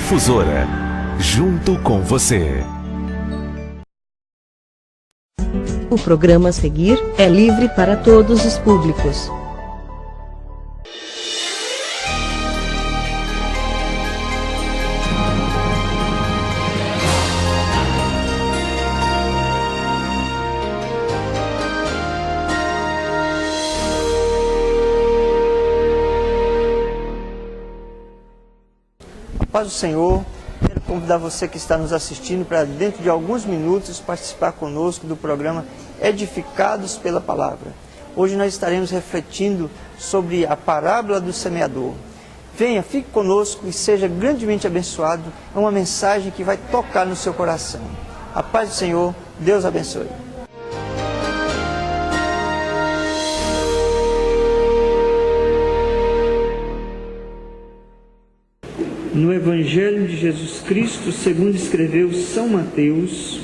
Difusora, junto com você. O programa a seguir é livre para todos os públicos. Paz do Senhor, quero convidar você que está nos assistindo para dentro de alguns minutos participar conosco do programa Edificados pela Palavra. Hoje nós estaremos refletindo sobre a parábola do semeador. Venha, fique conosco e seja grandemente abençoado. É uma mensagem que vai tocar no seu coração. A paz do Senhor, Deus abençoe. No Evangelho de Jesus Cristo, segundo escreveu São Mateus,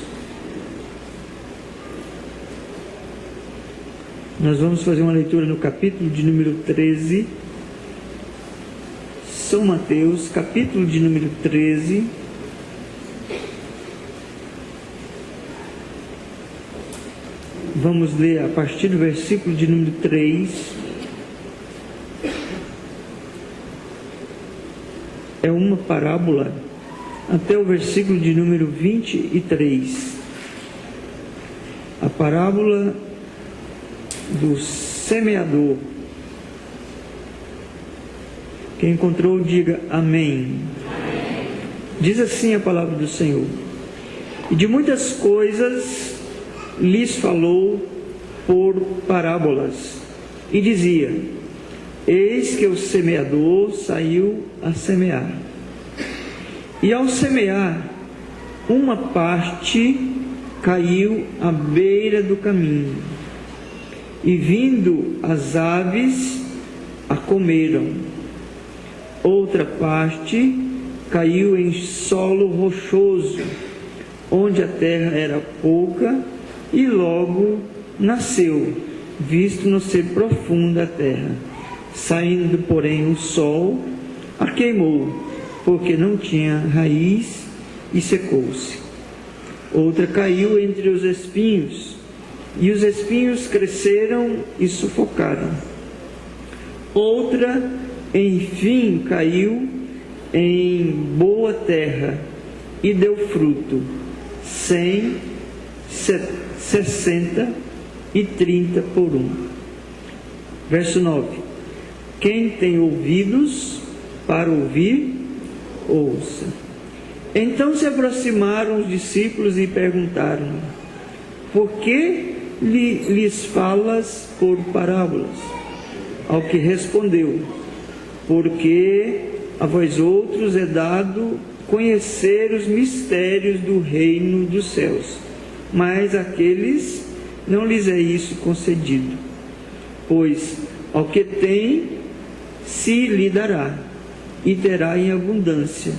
nós vamos fazer uma leitura no capítulo de número 13, São Mateus, capítulo de número 13, vamos ler a partir do versículo de número 3, é uma parábola até o versículo de número 23. A parábola do semeador. Quem encontrou, diga amém. Amém. Diz assim a palavra do Senhor: e de muitas coisas lhes falou por parábolas, e dizia: eis que o semeador saiu a semear. E ao semear, uma parte caiu à beira do caminho, e vindo as aves a comeram. Outra parte caiu em solo rochoso, onde a terra era pouca, e logo nasceu, visto não ser profunda a terra. Saindo, porém, o sol a queimou, porque não tinha raiz, e secou-se. Outra caiu entre os espinhos, e os espinhos cresceram e sufocaram. Outra, enfim, caiu em boa terra, e deu fruto, 100, 60 e 30 por um. Verso 9. Quem tem ouvidos para ouvir, ouça. Então se aproximaram os discípulos e perguntaram: por que lhes falas por parábolas? Ao que respondeu: porque a vós outros é dado conhecer os mistérios do reino dos céus, mas àqueles não lhes é isso concedido. Pois ao que tem se lhe dará, e terá em abundância,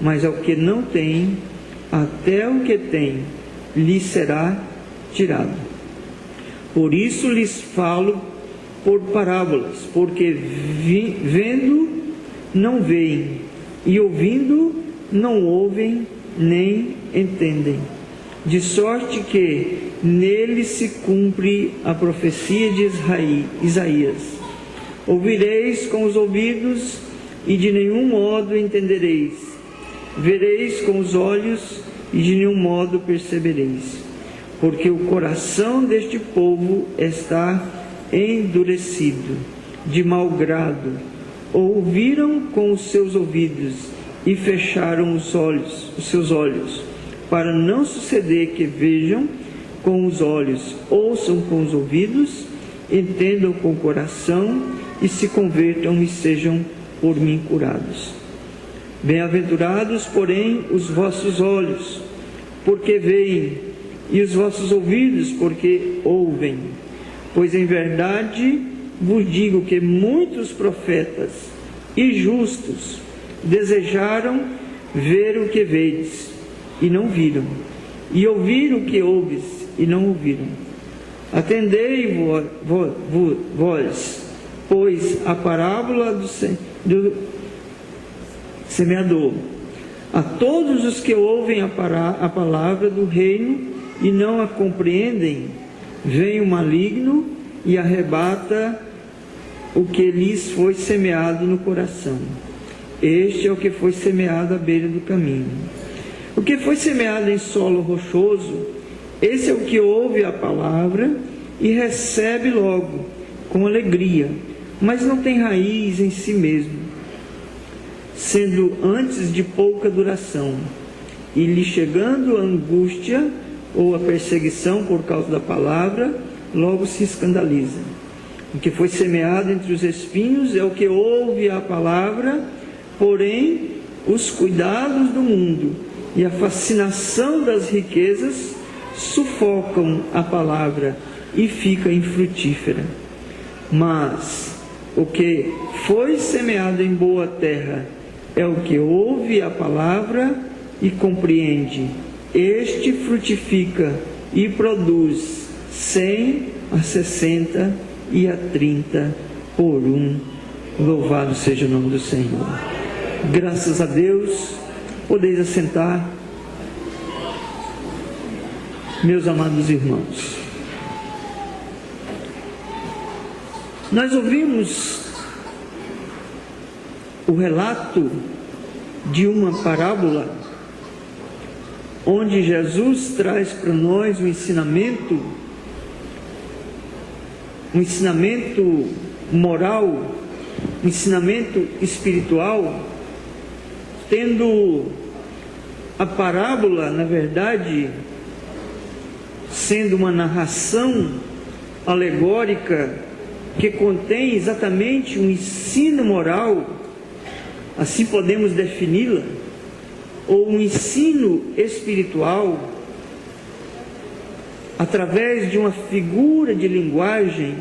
mas ao que não tem, até o que tem lhe será tirado. Por isso lhes falo por parábolas, porque vendo não veem, e ouvindo não ouvem nem entendem, de sorte que nele se cumpre a profecia de Isaías: ouvireis com os ouvidos e de nenhum modo entendereis, vereis com os olhos e de nenhum modo percebereis, porque o coração deste povo está endurecido, de mau grado, ouviram com os seus ouvidos e fecharam os seus olhos, para não suceder que vejam com os olhos, ouçam com os ouvidos, entendam com o coração e se convertam e sejam por mim curados. Bem-aventurados, porém, os vossos olhos, porque veem, e os vossos ouvidos, porque ouvem. Pois em verdade vos digo que muitos profetas e justos desejaram ver o que vedes, e não viram, e ouvir o que ouves, e não ouviram. Atendei vós, pois, a parábola do semeador. A todos os que ouvem a palavra do reino e não a compreendem, vem o maligno e arrebata o que lhes foi semeado no coração. Este é o que foi semeado à beira do caminho. O que foi semeado em solo rochoso, esse é o que ouve a palavra e recebe logo, com alegria, mas não tem raiz em si mesmo, sendo antes de pouca duração, e lhe chegando a angústia ou a perseguição por causa da palavra, logo se escandaliza. O que foi semeado entre os espinhos é o que ouve a palavra, porém os cuidados do mundo e a fascinação das riquezas sufocam a palavra e fica infrutífera. Mas o que foi semeado em boa terra é o que ouve a palavra e compreende. Este frutifica e produz 100, a 60 e a 30 por um. Louvado seja o nome do Senhor. Graças a Deus, podeis assentar, meus amados irmãos. Nós ouvimos o relato de uma parábola onde Jesus traz para nós um ensinamento moral, um ensinamento espiritual, tendo a parábola, na verdade, sendo uma narração alegórica que contém exatamente um ensino moral, assim podemos defini-la, ou um ensino espiritual, através de uma figura de linguagem,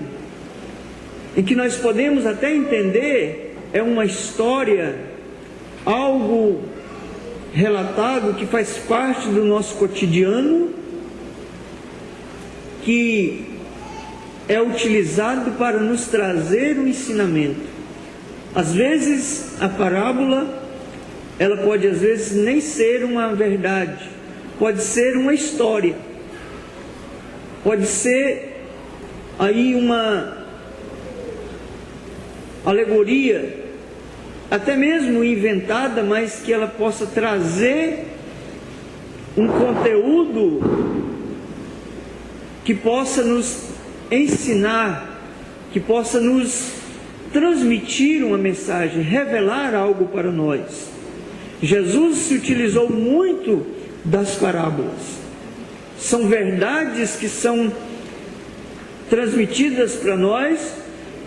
em que nós podemos até entender, é uma história, algo relatado que faz parte do nosso cotidiano, que é utilizado para nos trazer um ensinamento. Às vezes a parábola, ela pode às vezes nem ser uma verdade, pode ser uma história, pode ser aí uma alegoria, até mesmo inventada, mas que ela possa trazer um conteúdo que possa nos ensinar, que possa nos transmitir uma mensagem, revelar algo para nós. Jesus se utilizou muito das parábolas. São verdades que são transmitidas para nós,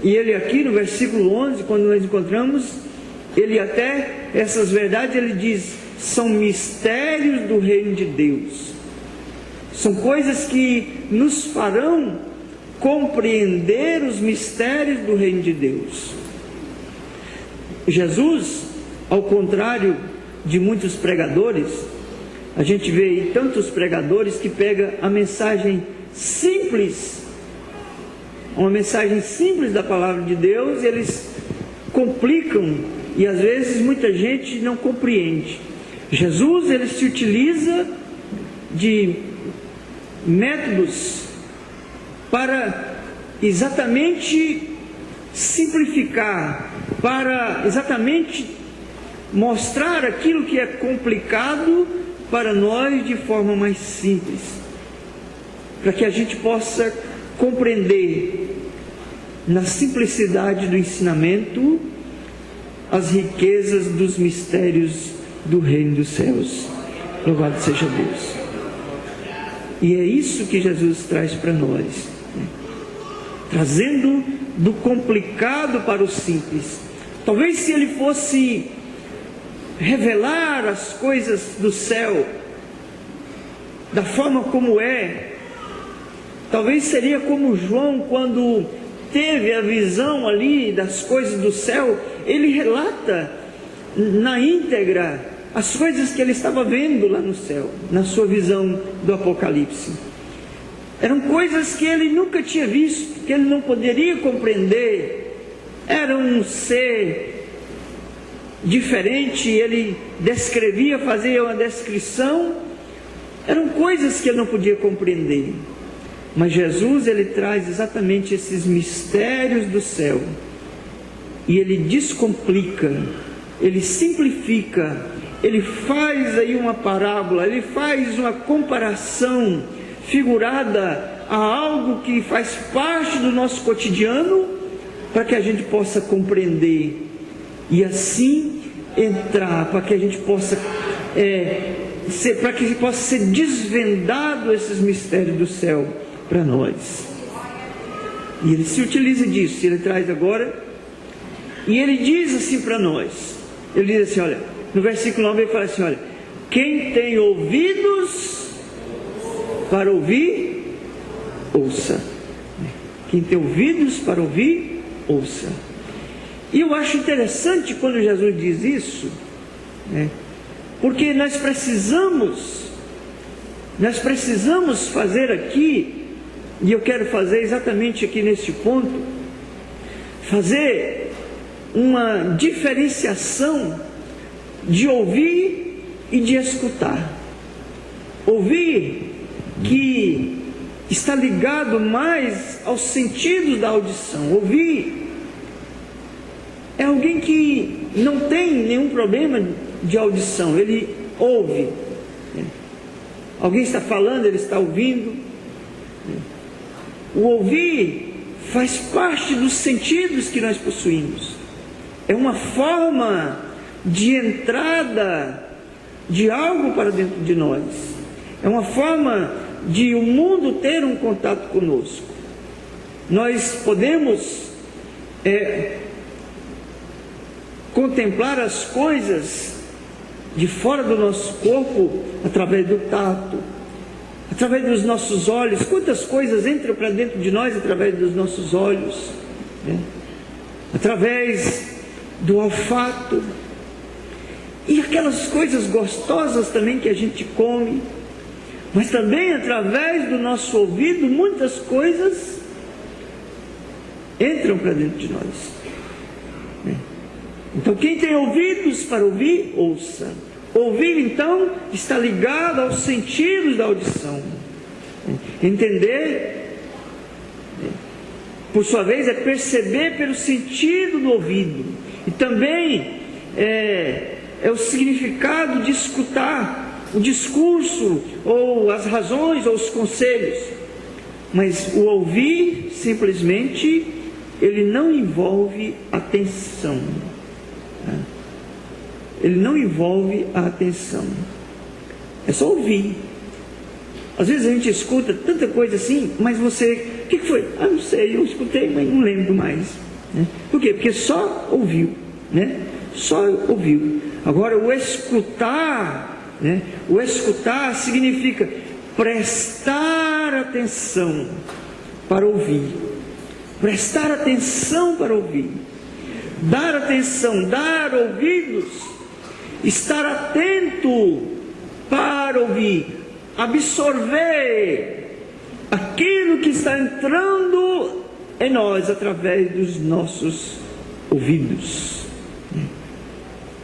e ele aqui no versículo 11, quando nós encontramos, ele até, essas verdades, ele diz, são mistérios do reino de Deus. São coisas que nos farão compreender os mistérios do reino de Deus. Jesus, ao contrário de muitos pregadores, a gente vê aí tantos pregadores que pegam a mensagem simples, uma mensagem simples da palavra de Deus, e eles complicam, e às vezes muita gente não compreende. Jesus, ele se utiliza de métodos para exatamente simplificar, para exatamente mostrar aquilo que é complicado para nós de forma mais simples, para que a gente possa compreender na simplicidade do ensinamento as riquezas dos mistérios do reino dos céus. Louvado seja Deus. E é isso que Jesus traz para nós, né? Trazendo do complicado para o simples. Talvez se ele fosse revelar as coisas do céu da forma como é, talvez seria como João, quando teve a visão ali das coisas do céu, ele relata na íntegra as coisas que ele estava vendo lá no céu, na sua visão do Apocalipse. Eram coisas que ele nunca tinha visto, que ele não poderia compreender. Era um ser diferente, ele descrevia, fazia uma descrição, eram coisas que ele não podia compreender. Mas Jesus, ele traz exatamente esses mistérios do céu, e ele descomplica, ele simplifica, ele faz aí uma parábola, ele faz uma comparação figurada a algo que faz parte do nosso cotidiano, para que a gente possa compreender e assim entrar, para que a gente possa para que possa ser desvendado esses mistérios do céu para nós. E ele se utiliza disso, ele traz agora, e ele diz assim para nós, ele diz assim, olha, no versículo 9 ele fala assim, olha, quem tem ouvidos para ouvir, ouça. Quem tem ouvidos para ouvir, ouça. E eu acho interessante quando Jesus diz isso, porque nós precisamos fazer aqui, e eu quero fazer exatamente aqui neste ponto, fazer uma diferenciação de ouvir e de escutar. Ouvir, que está ligado mais aos sentidos da audição. Ouvir é alguém que não tem nenhum problema de audição, ele ouve. Alguém está falando, ele está ouvindo. O ouvir faz parte dos sentidos que nós possuímos. É uma forma de entrada de algo para dentro de nós. É uma forma de o mundo ter um contato conosco. Nós podemos contemplar as coisas de fora do nosso corpo através do tato, através dos nossos olhos. Quantas coisas entram para dentro de nós através dos nossos olhos, através do olfato, e aquelas coisas gostosas também que a gente come, mas também através do nosso ouvido, muitas coisas entram para dentro de nós. Então, quem tem ouvidos para ouvir, ouça. Ouvir, então, está ligado aos sentidos da audição. Entender, por sua vez, é perceber pelo sentido do ouvido. E também é o significado de escutar o discurso, ou as razões, ou os conselhos. Mas o ouvir, simplesmente, ele não envolve atenção. Ele não envolve a atenção. É só ouvir. Às vezes a gente escuta tanta coisa assim, mas você, o que foi? Ah, não sei, eu escutei, mas não lembro mais. Por quê? Porque só ouviu, Só ouviu. Agora o escutar, o escutar significa prestar atenção para ouvir. Prestar atenção para ouvir. Dar atenção, dar ouvidos, estar atento para ouvir, absorver aquilo que está entrando em nós através dos nossos ouvidos.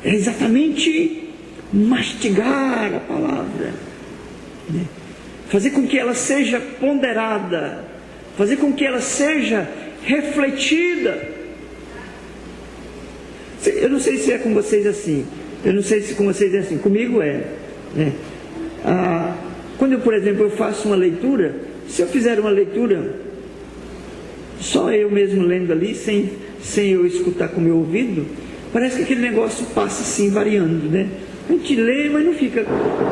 É exatamente mastigar a palavra, fazer com que ela seja ponderada, fazer com que ela seja refletida. Eu não sei se é com vocês assim, comigo quando eu, por exemplo, eu faço uma leitura, se eu fizer uma leitura, só eu mesmo lendo ali, sem eu escutar com o meu ouvido, parece que aquele negócio passa assim, variando, A gente lê, mas não fica.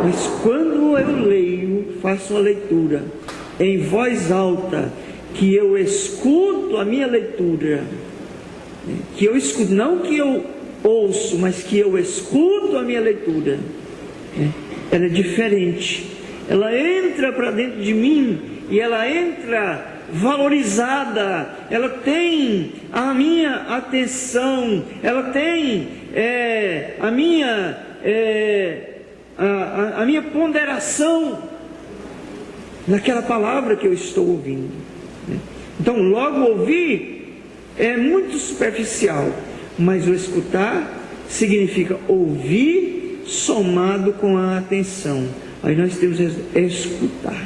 Mas quando eu leio, faço uma leitura em voz alta, que eu escuto a minha leitura, que eu escuto, não que eu ouço, mas que eu escuto a minha leitura, ela é diferente, ela entra para dentro de mim, e ela entra valorizada, ela tem a minha atenção, ela tem a minha ponderação naquela palavra que eu estou ouvindo. Então, logo ouvir é muito superficial, mas o escutar significa ouvir somado com a atenção. Aí nós temos escutar.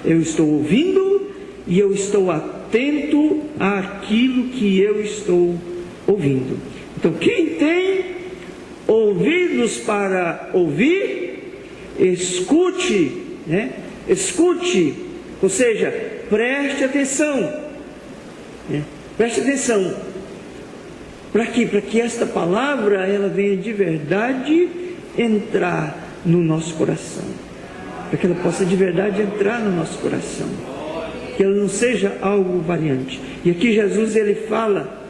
Eu estou ouvindo e eu estou atento àquilo que eu estou ouvindo. Então, quem tem ouvidos para ouvir, escute, escute, ou seja, preste atenção, preste atenção. Para quê? Para que esta palavra ela venha de verdade entrar no nosso coração, para que ela possa de verdade entrar no nosso coração, que ela não seja algo variante. E aqui Jesus ele fala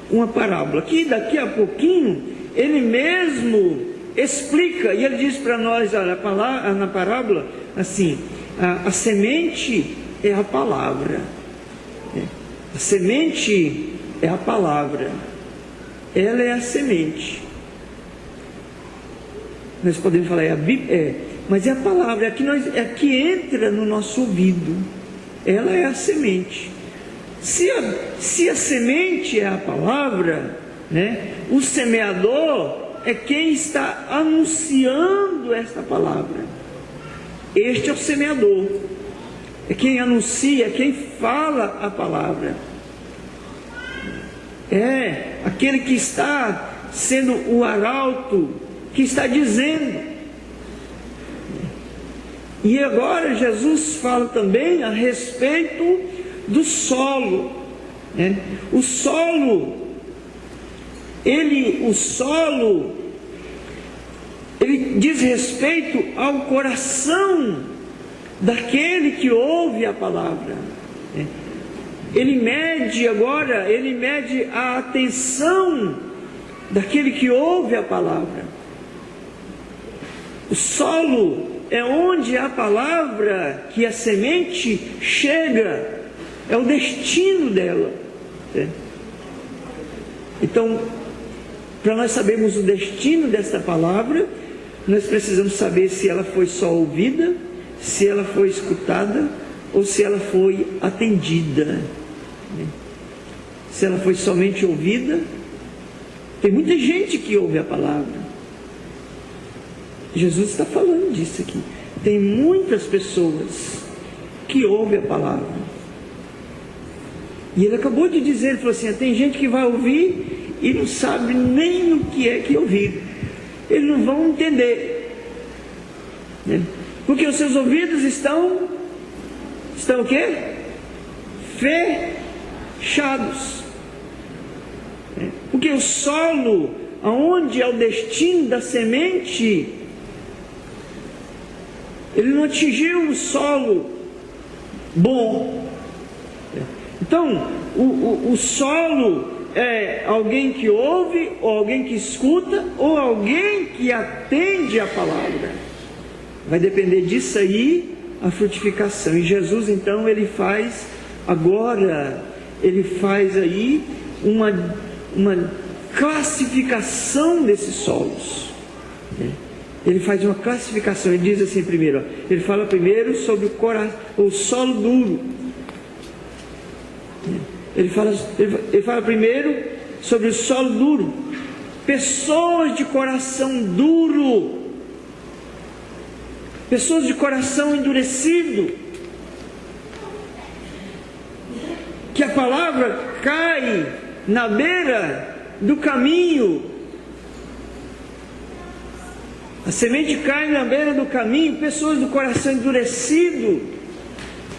uma parábola, que daqui a pouquinho ele mesmo explica, e ele diz para nós na parábola assim: a semente é a palavra, a semente é a palavra, ela é a semente. Nós podemos falar, mas é a palavra, é que entra no nosso ouvido, ela é a semente. Se a semente é a palavra, o semeador é quem está anunciando esta palavra. Este é o semeador, é quem anuncia, é quem fala a palavra, é aquele que está sendo o arauto, que está dizendo. E agora Jesus fala também a respeito do solo, o solo, ele diz respeito ao coração daquele que ouve a palavra. Ele mede a atenção daquele que ouve a palavra. O solo é onde a palavra, que a semente chega, é o destino dela. Então, para nós sabermos o destino desta palavra, nós precisamos saber se ela foi só ouvida, se ela foi escutada, ou se ela foi atendida. Se ela foi somente ouvida, tem muita gente que ouve a palavra. Jesus está falando disso aqui. Tem muitas pessoas que ouvem a palavra. E ele acabou de dizer, ele falou assim, tem gente que vai ouvir e não sabe nem o que é que ouvir. Eles não vão entender. Porque os seus ouvidos estão o quê? Fechados. Porque o solo, aonde é o destino da semente, ele não atingiu um solo bom. Então, o solo é alguém que ouve, ou alguém que escuta, ou alguém que atende a palavra. Vai depender disso aí a frutificação. E Jesus então ele faz aí uma classificação desses solos. Ele faz uma classificação, ele diz assim primeiro, ele fala primeiro sobre o solo duro. Ele fala primeiro sobre o solo duro. Pessoas de coração duro, pessoas de coração endurecido, que a palavra cai na beira do caminho. A semente cai na beira do caminho, pessoas do coração endurecido.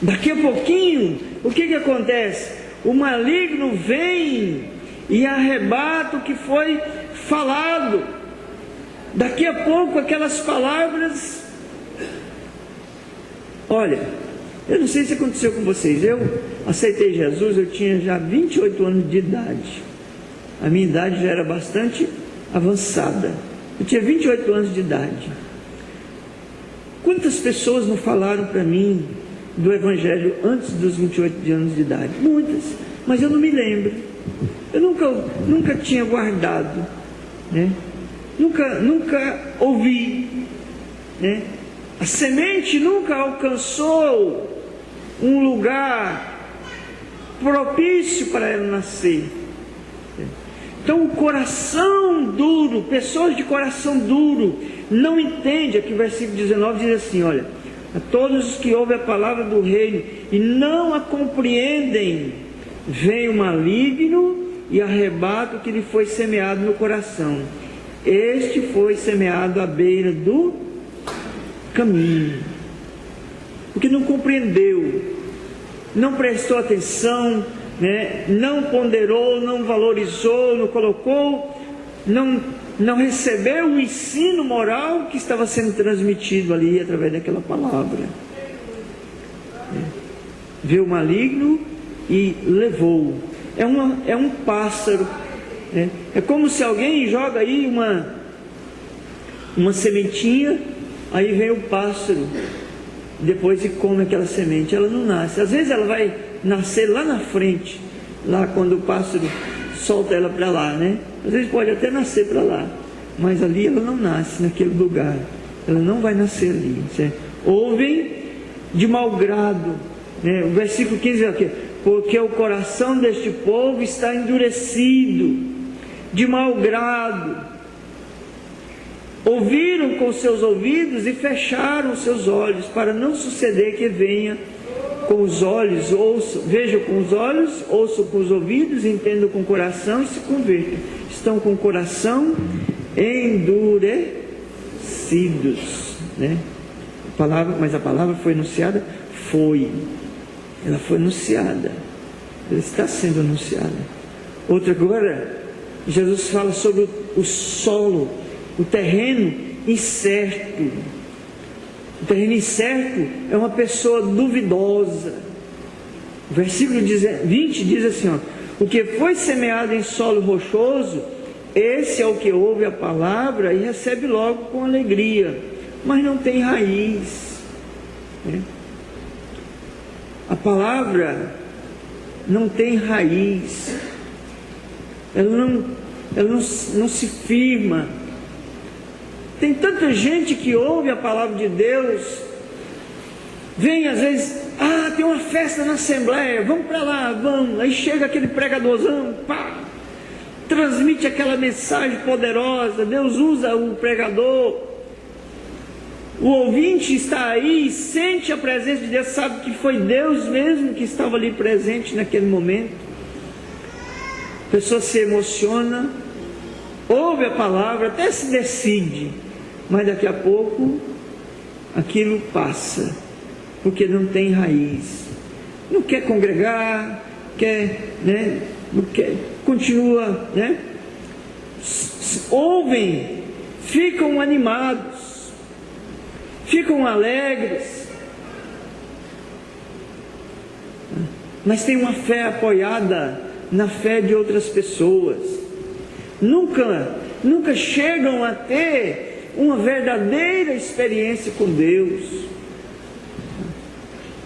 Daqui a pouquinho, o que acontece? O maligno vem e arrebata o que foi falado. Daqui a pouco aquelas palavras... Olha, eu não sei se aconteceu com vocês, eu aceitei Jesus, eu tinha já 28 anos de idade. A minha idade já era bastante avançada. Eu tinha 28 anos de idade. Quantas pessoas não falaram para mim do Evangelho antes dos 28 anos de idade? Muitas, mas eu não me lembro. Eu nunca tinha guardado, nunca ouvi, A semente nunca alcançou um lugar propício para ela nascer. Então o coração duro, pessoas de coração duro, não entendem. Aqui o versículo 19 diz assim, olha: a todos os que ouvem a palavra do reino e não a compreendem, vem o maligno e arrebata o que lhe foi semeado no coração. Este foi semeado à beira do caminho, porque não compreendeu, não prestou atenção, né? Não ponderou, não valorizou, não colocou, não recebeu o ensino moral que estava sendo transmitido ali através daquela palavra. Viu o maligno e levou. É um pássaro. É como se alguém joga aí uma sementinha, aí vem o pássaro, depois e come aquela semente. Ela não nasce. Às vezes ela vai nascer lá na frente, lá quando o pássaro solta ela para lá, né? Às vezes pode até nascer para lá, mas ali ela não nasce naquele lugar. Ela não vai nascer ali, certo? Ouvem de mau grado, né? O versículo 15 diz aqui: porque o coração deste povo está endurecido, de mau grado. Ouviram com seus ouvidos e fecharam seus olhos, para não suceder que venha com os olhos, ouçam, vejam com os olhos, ouçam com os ouvidos, entendam com o coração e se convertam. Estão com o coração endurecidos, né? Mas a palavra foi anunciada? Ela foi anunciada, ela está sendo anunciada. Outra agora, Jesus fala sobre o solo, o terreno incerto. O terreno incerto é uma pessoa duvidosa. O versículo 20 diz assim, ó: o que foi semeado em solo rochoso, esse é o que ouve a palavra e recebe logo com alegria, mas não tem raiz, né? A palavra não tem raiz, ela não se firma. Tem tanta gente que ouve a palavra de Deus, vem às vezes, tem uma festa na Assembleia, vamos para lá, vamos. Aí chega aquele pregadorzão, pá, transmite aquela mensagem poderosa, Deus usa o pregador, o ouvinte está aí, sente a presença de Deus, sabe que foi Deus mesmo que estava ali presente naquele momento. A pessoa se emociona, ouve a palavra, até se decide, mas daqui a pouco aquilo passa, porque não tem raiz, não quer congregar, não quer, continua, ouvem, ficam animados, ficam alegres, mas tem uma fé apoiada na fé de outras pessoas, nunca chegam a ter uma verdadeira experiência com Deus,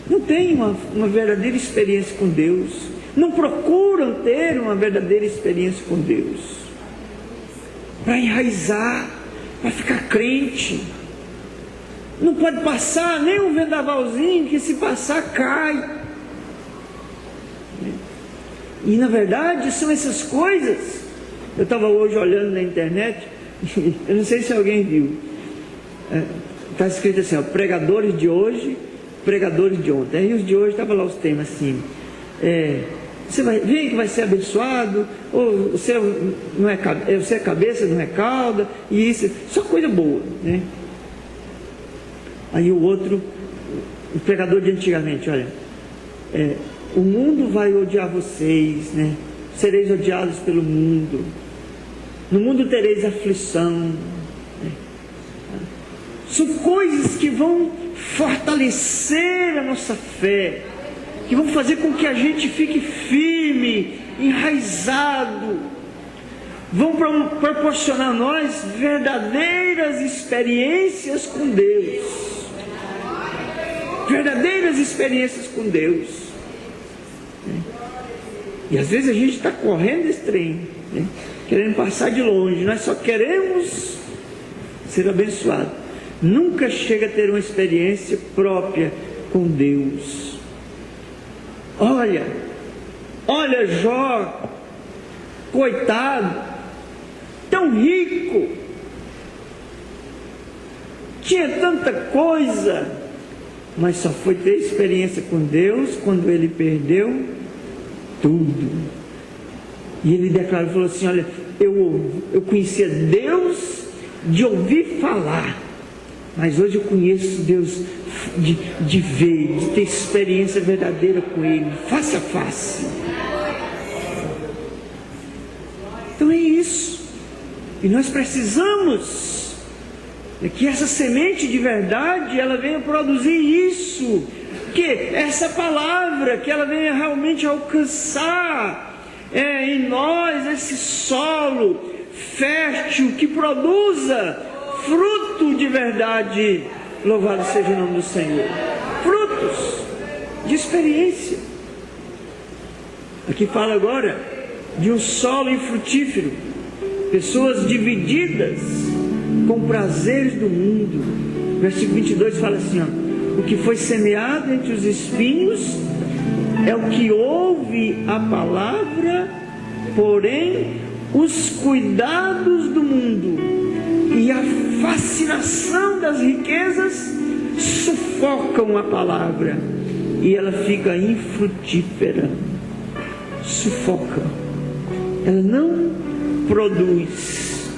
não tem uma verdadeira experiência com Deus, não procuram ter uma verdadeira experiência com Deus, para enraizar, para ficar crente. Não pode passar nem um vendavalzinho, que se passar cai. E na verdade são essas coisas. Eu estava hoje olhando na internet, eu não sei se alguém viu, está escrito assim, ó: pregadores de hoje, pregadores de ontem. Aí os de hoje estavam lá os temas assim, vem que vai ser abençoado, ou você é cabeça, não é cauda, e isso, só coisa boa, né? Aí o outro, o pregador de antigamente, olha, o mundo vai odiar vocês, né? Sereis odiados pelo mundo, no mundo tereis aflição, né? São coisas que vão fortalecer a nossa fé, que vão fazer com que a gente fique firme, enraizado, vão proporcionar a nós verdadeiras experiências com Deus. Verdadeiras experiências com Deus, né? E às vezes a gente está correndo esse trem, né? Querendo passar de longe. Nós só queremos ser abençoados, nunca chega a ter uma experiência própria com Deus. Olha Jó, coitado, tão rico, tinha tanta coisa, mas só foi ter experiência com Deus quando ele perdeu tudo. E ele declarou, falou assim: olha, eu conhecia Deus de ouvir falar, mas hoje eu conheço Deus de ver, de ter experiência verdadeira com Ele, face a face. Então é isso. E nós precisamos que essa semente de verdade, ela venha produzir isso, que essa palavra, que ela venha realmente alcançar em nós esse solo fértil, que produza fruto de verdade. Louvado seja o nome do Senhor. Frutos de experiência. Aqui fala agora de um solo infrutífero, pessoas divididas com prazeres do mundo. Versículo 22 fala assim, ó: o que foi semeado entre os espinhos é o que ouve a palavra, porém os cuidados do mundo e a fascinação das riquezas sufocam a palavra e ela fica infrutífera. Sufoca. Ela não produz.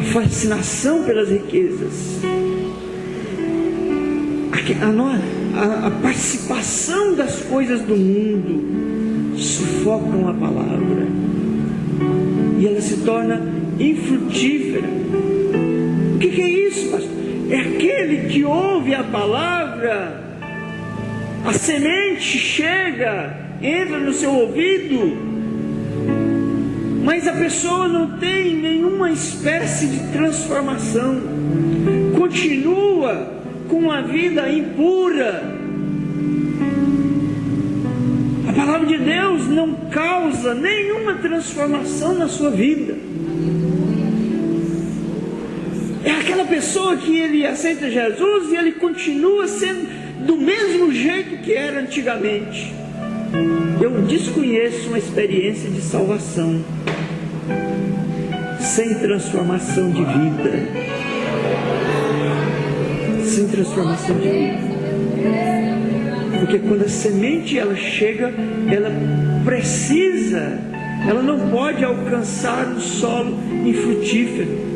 A fascinação pelas riquezas, a participação das coisas do mundo sufocam a palavra e ela se torna infrutífera. O que é isso, pastor? É aquele que ouve a palavra, a semente chega, entra no seu ouvido, mas a pessoa não tem nenhuma espécie de transformação, continua com uma vida impura. A palavra de Deus não causa nenhuma transformação na sua vida. É aquela pessoa que ele aceita Jesus e ele continua sendo do mesmo jeito que era antigamente. Eu desconheço uma experiência de salvação sem transformação de vida. Sem transformação de vida. Porque quando a semente ela chega, ela precisa, ela não pode alcançar o solo infrutífero.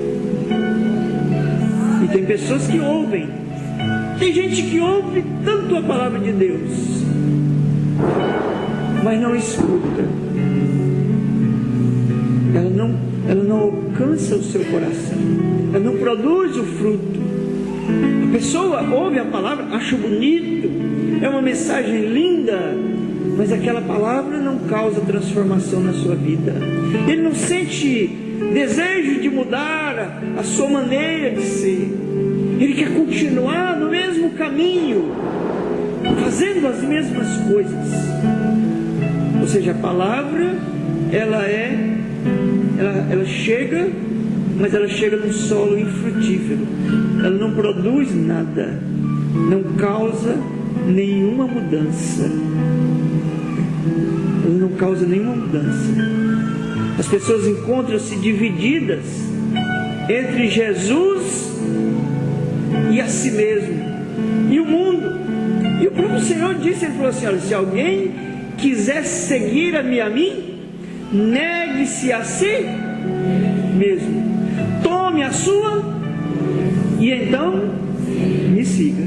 E tem pessoas que ouvem, tem gente que ouve tanto a palavra de Deus, mas não escuta. Ela não alcança o seu coração, ela não produz o fruto. A pessoa ouve a palavra, acha bonito, é uma mensagem linda, mas aquela palavra não causa transformação na sua vida. Ele não sente desejo de mudar a sua maneira de ser. Ele quer continuar no mesmo caminho, fazendo as mesmas coisas. Ou seja, a palavra ela chega, mas ela chega num solo infrutífero. Ela não produz nada, não causa nenhuma mudança. Ela não causa nenhuma mudança. As pessoas encontram-se divididas entre Jesus e a si mesmo e o mundo. E o próprio Senhor disse, ele falou assim: olha, se alguém quiser seguir a mim, negue-se a si mesmo, tome a sua e então me siga.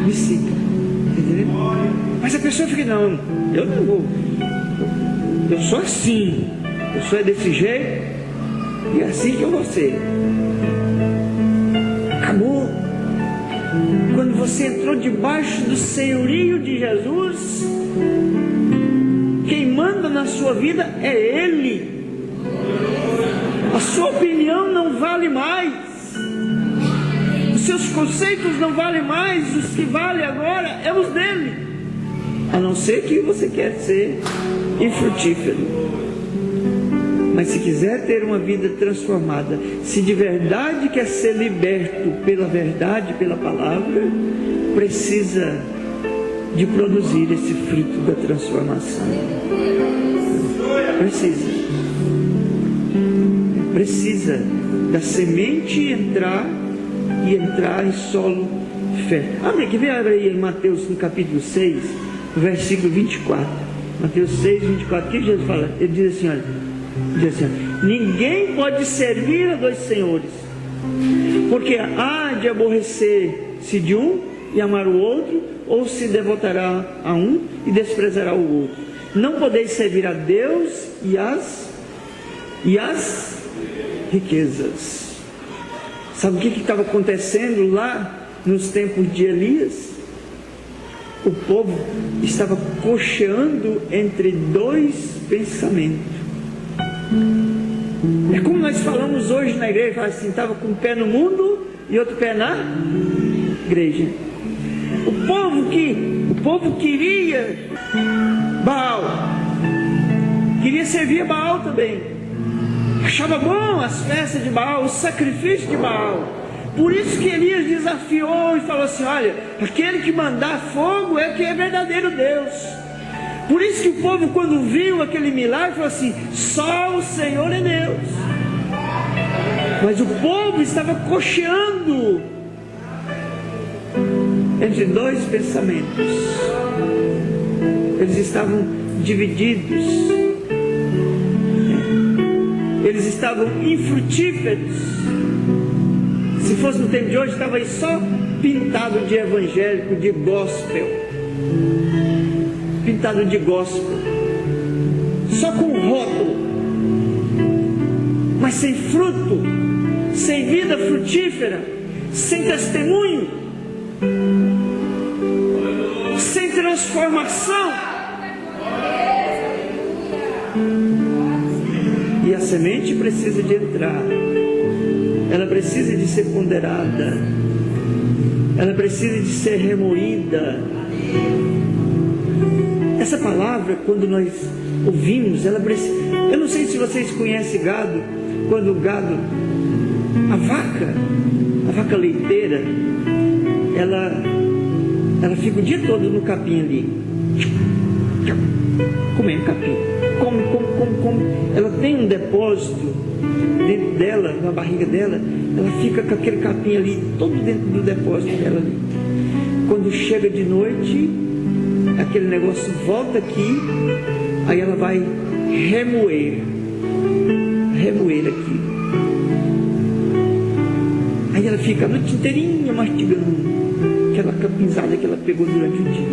Me siga. Entendeu? Mas a pessoa fica: não, eu não vou, eu sou assim, eu sou desse jeito e é assim que eu vou ser. Acabou. Quando você entrou debaixo do senhorio de Jesus, quem manda na sua vida é Ele. A sua opinião não vale mais, os seus conceitos não valem mais, os que valem agora é os dele. A não ser que você quer ser infrutífero. Mas se quiser ter uma vida transformada, se de verdade quer ser liberto pela verdade, pela palavra, precisa de produzir esse fruto da transformação. Precisa da semente entrar em solo fértil. Abre aí em Mateus no capítulo 6, versículo 24. Mateus 6, 24. O que Jesus fala? Ele diz assim, olha, ninguém pode servir a dois senhores, porque há de aborrecer-se de um e amar o outro, ou se devotará a um e desprezará o outro. Não podeis servir a Deus e as riquezas. Sabe o que estava acontecendo lá nos tempos de Elias? O povo estava cocheando entre dois pensamentos. É como nós falamos hoje na igreja, assim, estava com um pé no mundo e outro pé na igreja. O povo queria Baal, queria servir a Baal também, achava bom as festas de Baal, os sacrifícios de Baal. Por isso que Elias desafiou e falou assim, olha, aquele que mandar fogo é que é verdadeiro Deus. Por isso que o povo, quando viu aquele milagre, falou assim, só o Senhor é Deus. Mas o povo estava cocheando entre dois pensamentos. Eles estavam divididos, eles estavam infrutíferos. Se fosse no tempo de hoje, estava aí só pintado de evangélico, de gospel, pintado de gospel, só com rótulo, mas sem fruto, sem vida frutífera, sem testemunho, sem transformação. E a semente precisa de entrar, ela precisa de ser ponderada, ela precisa de ser remoída. Essa palavra, quando nós ouvimos, ela precisa... Eu não sei se vocês conhecem gado, quando o gado, a vaca leiteira, ela fica o dia todo no capim ali, comendo capim, come. Ela tem um depósito dentro dela, na barriga dela, ela fica com aquele capim ali, todo dentro do depósito dela ali. Quando chega de noite, aquele negócio volta aqui, aí ela vai remoer aqui. Aí ela fica a noite inteirinha mastigando aquela capinzada que ela pegou durante o dia.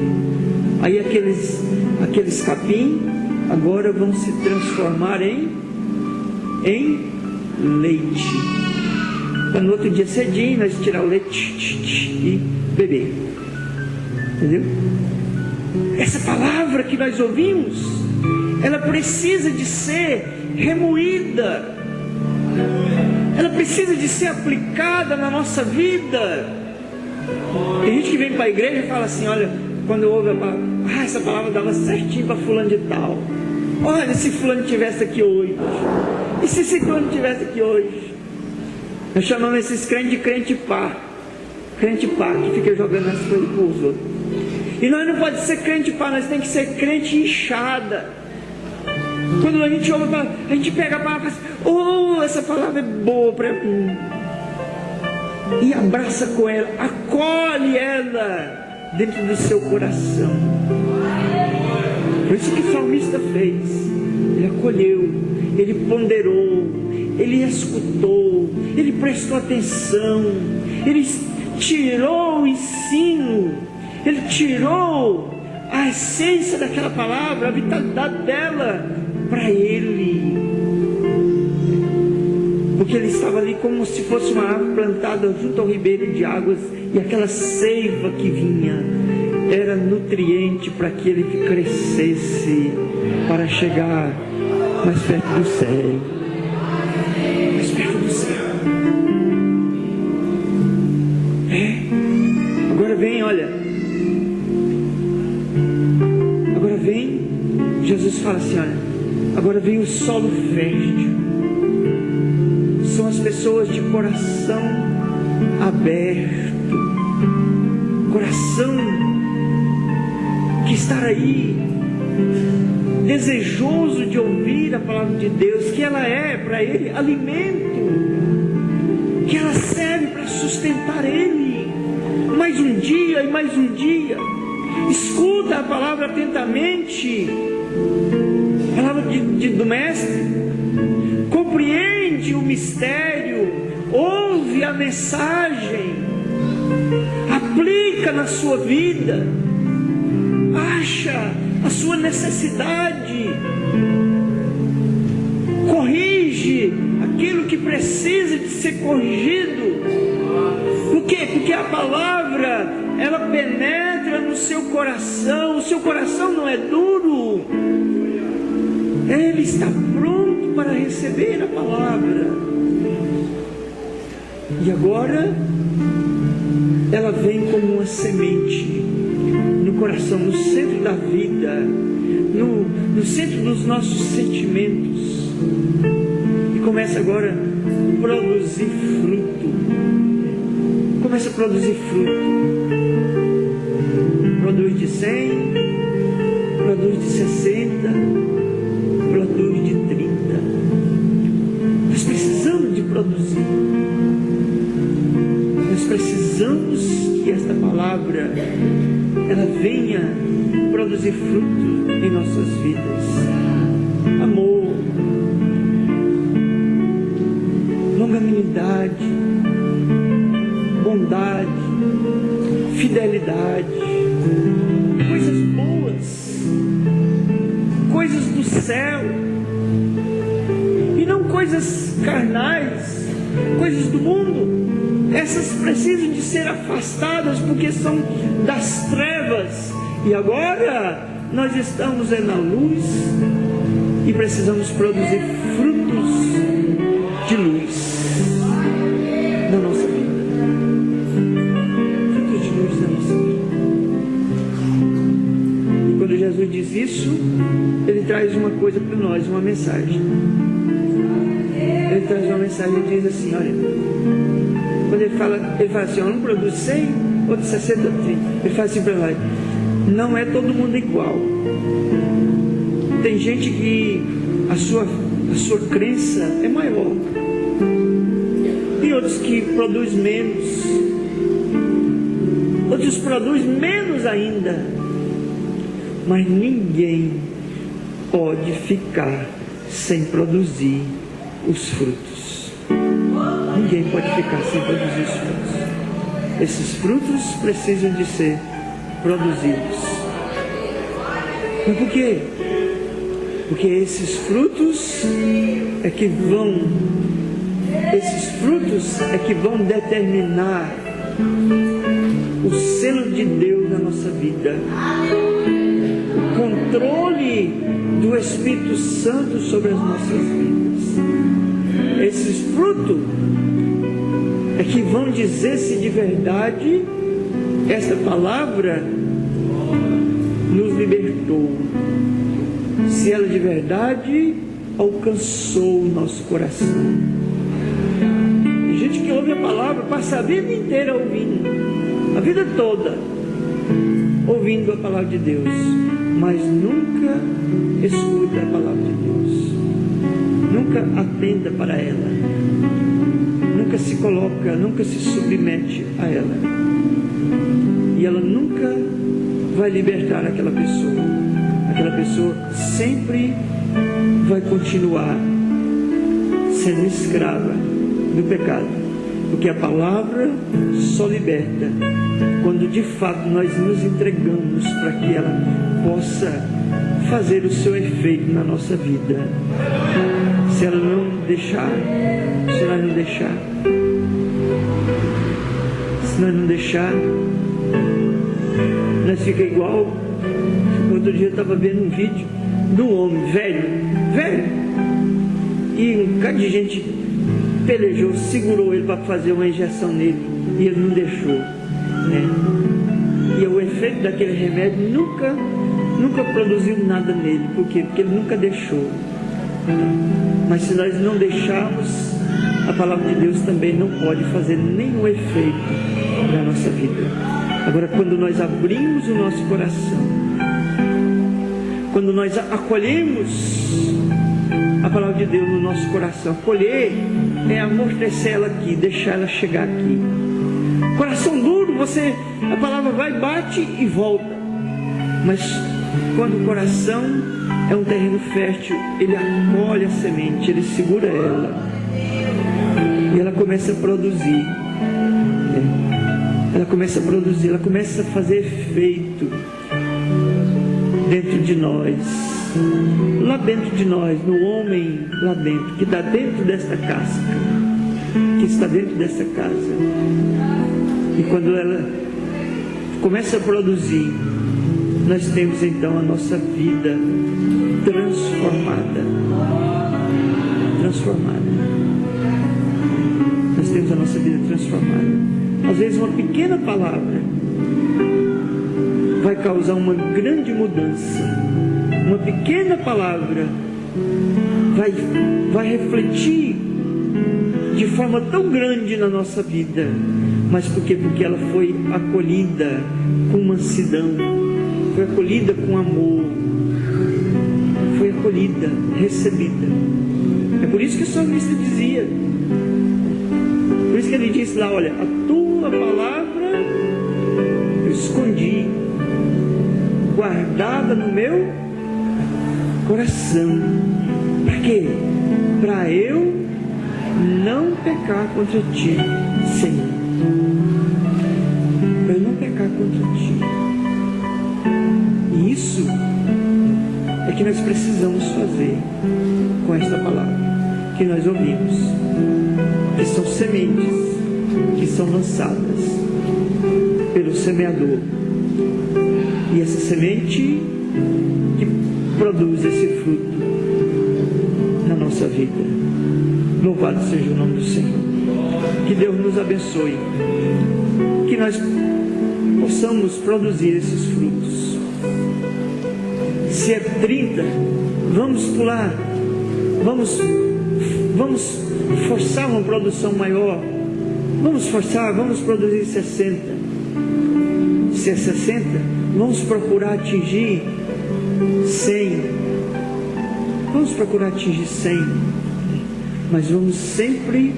Aí aqueles capim agora vão se transformar em leite. Para no outro dia cedinho nós tirar o leite e beber. Entendeu? Essa palavra que nós ouvimos, ela precisa de ser remoída, ela precisa de ser aplicada na nossa vida. Tem gente que vem para a igreja e fala assim, olha, quando eu ouvo a palavra, essa palavra dava certinho para fulano de tal. Olha, se fulano tivesse aqui hoje, e se ciclano tivesse aqui hoje. Nós chamamos esses crentes de crente pá, que fica jogando as coisas para os outros. E nós não pode ser crente pá, nós temos que ser crente inchada. Quando a gente ouve a palavra, a gente pega a palavra e fala assim, essa palavra é boa para mim, e abraça com ela, acolhe ela dentro do seu coração. Por isso que o salmista fez, ele acolheu, ele ponderou, ele escutou, ele prestou atenção, ele tirou o ensino, ele tirou a essência daquela palavra, a vitalidade dela para ele, porque ele estava ali como se fosse uma árvore plantada junto ao ribeiro de águas, e aquela seiva que vinha era nutriente para que ele crescesse, para chegar mais perto do céu, mais perto do céu. Agora vem, olha, agora vem, Jesus fala assim, olha, agora vem o solo fértil. São as pessoas de coração aberto, coração que estar aí, desejoso de ouvir a palavra de Deus, que ela é para ele alimento, que ela serve para sustentar ele, mais um dia e mais um dia. Escuta a palavra atentamente, a palavra do Mestre, compreende o mistério, ouve a mensagem, aplica na sua vida, acha a sua necessidade, corrige aquilo que precisa de ser corrigido. Por quê? Porque a palavra, ela penetra no seu coração. O seu coração não é duro, ele está pronto para receber a palavra. E agora ela vem como uma semente no coração, no centro da vida, no centro dos nossos sentimentos, e começa agora a produzir fruto. Começa a produzir fruto. Produz de 100, produz de 60, produz de 30. Nós precisamos de produzir. Nós precisamos que esta palavra ela venha produzir fruto em nossas vidas. Amor, longanimidade, bondade, fidelidade, coisas boas, coisas do céu, e não coisas carnais, coisas do mundo. Essas precisam de ser afastadas porque são das trevas, e agora nós estamos na luz e precisamos produzir frutos de luz na nossa vida. Frutos de luz na nossa vida. E quando Jesus diz isso, ele traz uma coisa para nós, uma mensagem. Ele traz uma mensagem e diz assim: olha, quando ele fala assim, um produz 100, outro 60, 30. Ele fala assim para nós: não é todo mundo igual. Tem gente que a sua crença é maior, e outros que produz menos, outros produz menos ainda. Mas ninguém pode ficar sem produzir os frutos. Ninguém pode ficar sem produzir os frutos. Esses frutos precisam de ser produzidos. Mas por quê? Porque esses frutos é que vão determinar o selo de Deus na nossa vida, o controle do Espírito Santo sobre as nossas vidas. Esses frutos é que vão dizer se de verdade essa palavra nos libertou, se ela de verdade alcançou o nosso coração. Tem gente que ouve a palavra, passa a vida inteira ouvindo, a vida toda ouvindo a palavra de Deus, mas nunca escuta a palavra de Deus, nunca atenta para ela, nunca se coloca, nunca se submete a ela, e ela nunca vai libertar aquela pessoa. Aquela pessoa sempre vai continuar sendo escrava do pecado, porque a palavra só liberta quando de fato nós nos entregamos para que ela possa fazer o seu efeito na nossa vida. Se ela não deixar, se nós não deixar, nós fica igual. Outro dia eu estava vendo um vídeo de um homem velho, e um bocado de gente pelejou, segurou ele para fazer uma injeção nele, e ele não deixou, né? E o efeito daquele remédio nunca produziu nada nele. Por quê? Porque ele nunca deixou. Mas se nós não deixarmos, a palavra de Deus também não pode fazer nenhum efeito na nossa vida. Agora, quando nós abrimos o nosso coração quando nós acolhemos a palavra de Deus no nosso coração. Acolher é amortecer ela aqui, deixar ela chegar aqui. Coração duro, a palavra vai, bate e volta. Mas quando o coração é um terreno fértil, ele acolhe a semente, ele segura ela e ela começa a produzir. Ela começa a produzir, ela começa a fazer efeito dentro de nós, lá dentro de nós, no homem lá dentro, que está dentro desta casca, que está dentro desta casa. E quando ela começa a produzir, nós temos então a nossa vida transformada. Nós temos a nossa vida transformada. Às vezes uma pequena palavra vai causar uma grande mudança. Uma pequena palavra vai refletir de forma tão grande na nossa vida. Mas por quê? Porque ela foi acolhida com mansidão, foi acolhida com amor, foi acolhida, recebida. É por isso que o salmista dizia, por isso que ele disse lá, olha, a tua palavra eu escondi, guardada no meu coração. Para quê? Para eu não pecar contra ti, Senhor. Para eu não pecar contra ti. E isso é que nós precisamos fazer com esta palavra que nós ouvimos, que são sementes que são lançadas pelo semeador. E essa semente que produz esse fruto na nossa vida. Louvado seja o nome do Senhor. Que Deus nos abençoe. Que nós possamos produzir esses frutos. Se é 30, vamos pular. Vamos forçar uma produção maior. Vamos forçar, vamos produzir 60. Se é 60, vamos procurar atingir 100. Vamos procurar atingir 100. Mas vamos sempre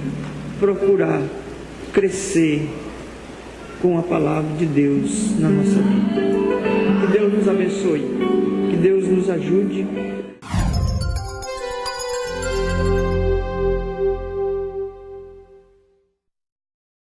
procurar crescer com a palavra de Deus na nossa vida. Que Deus nos abençoe. Que Deus nos ajude